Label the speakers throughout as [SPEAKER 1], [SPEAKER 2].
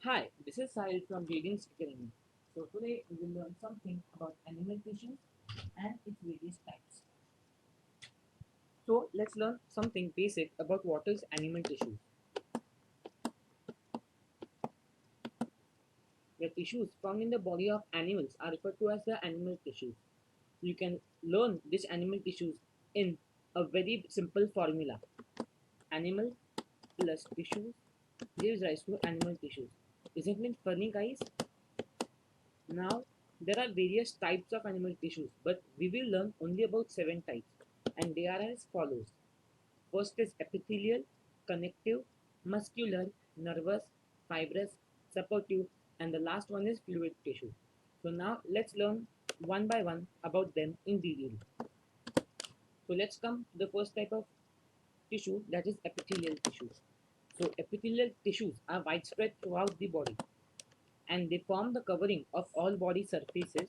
[SPEAKER 1] Hi, this is Sahil from Readings Academy. So today we will learn something about animal tissues and its various types. So let's learn something basic about what is animal tissue. The tissues found in the body of animals are referred to as the animal tissues. You can learn these animal tissues in a very simple formula. Animal plus tissues gives rise to animal tissues. Isn't it funny, guys? Now, there are various types of animal tissues, but we will learn only about 7 types, and they are as follows. First is epithelial, connective, muscular, nervous, fibrous, supportive, and the last one is fluid tissue. So now let's learn one by one about them in detail. So let's come to the first type of tissue, that is epithelial tissue. So epithelial tissues are widespread throughout the body and they form the covering of all body surfaces.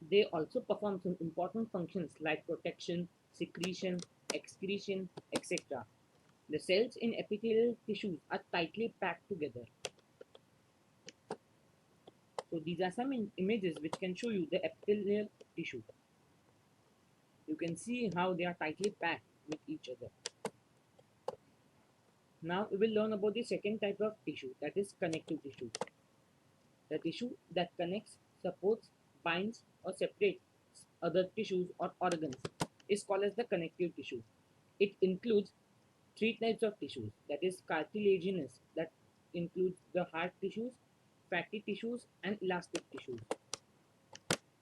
[SPEAKER 1] They also perform some important functions like protection, secretion, excretion, etc. The cells in epithelial tissues are tightly packed together. So these are some images which can show you the epithelial tissue. You can see how they are tightly packed with each other. Now we will learn about the second type of tissue, that is connective tissue. The tissue that connects, supports, binds or separates other tissues or organs is called as the connective tissue. It includes 3 types of tissues, that is cartilaginous, that includes the hard tissues, fatty tissues and elastic tissues.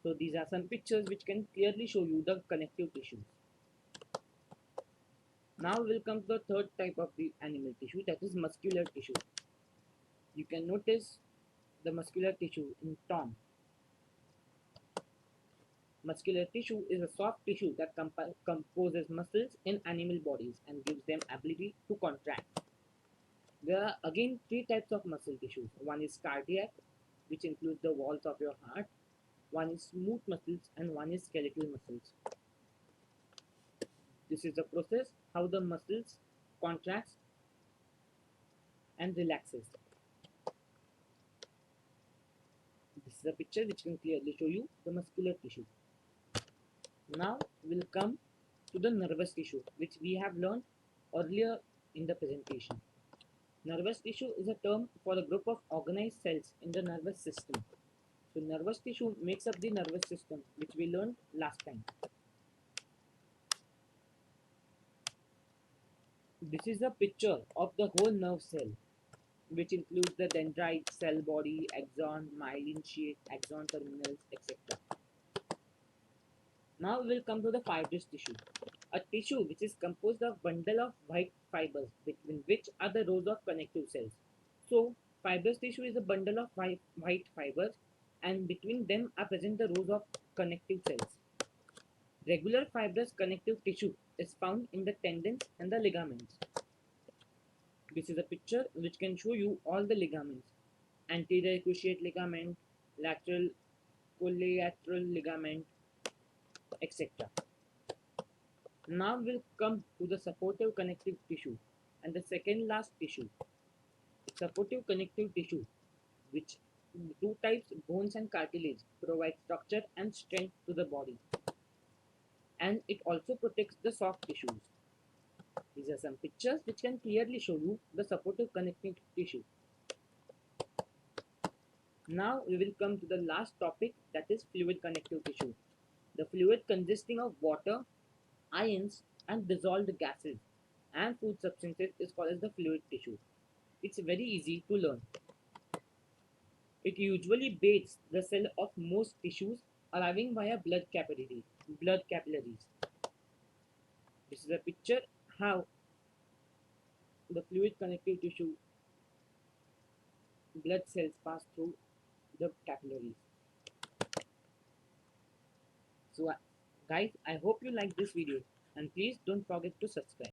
[SPEAKER 1] So these are some pictures which can clearly show you the connective tissues. Now we'll come to the third type of the animal tissue, that is muscular tissue. You can notice the muscular tissue in Tom. Muscular tissue is a soft tissue that composes muscles in animal bodies and gives them ability to contract. There are again 3 types of muscle tissues. One is cardiac, which includes the walls of your heart. One is smooth muscles and one is skeletal muscles. This is the process how the muscles contracts and relaxes. This is a picture which can clearly show you the muscular tissue. Now we'll come to the nervous tissue, which we have learned earlier in the presentation. Nervous tissue is a term for a group of organized cells in the nervous system. So nervous tissue makes up the nervous system, which we learned last time. This is a picture of the whole nerve cell, which includes the dendrite, cell body, axon, myelin sheath, axon terminals, etc. Now we'll come to the fibrous tissue, a tissue which is composed of bundle of white fibers between which are the rows of connective cells. So fibrous tissue is a bundle of white fibers and between them are present the rows of connective cells. Regular fibrous connective tissue is found in the tendons and the ligaments. This is a picture which can show you all the ligaments: anterior cruciate ligament, lateral collateral ligament, etc. Now we'll come to the supportive connective tissue and the second last tissue. Supportive connective tissue, which 2 types, bones and cartilage, provide structure and strength to the body, and it also protects the soft tissues. These are some pictures which can clearly show you the supportive connective tissue. Now we will come to the last topic, that is fluid connective tissue. The fluid consisting of water, ions and dissolved gases and food substances is called as the fluid tissue. It's very easy to learn. It usually bathes the cell of most tissues arriving via blood capillaries. This is a picture how the fluid connective tissue blood cells pass through the capillaries. So guys, I hope you like this video and please don't forget to subscribe.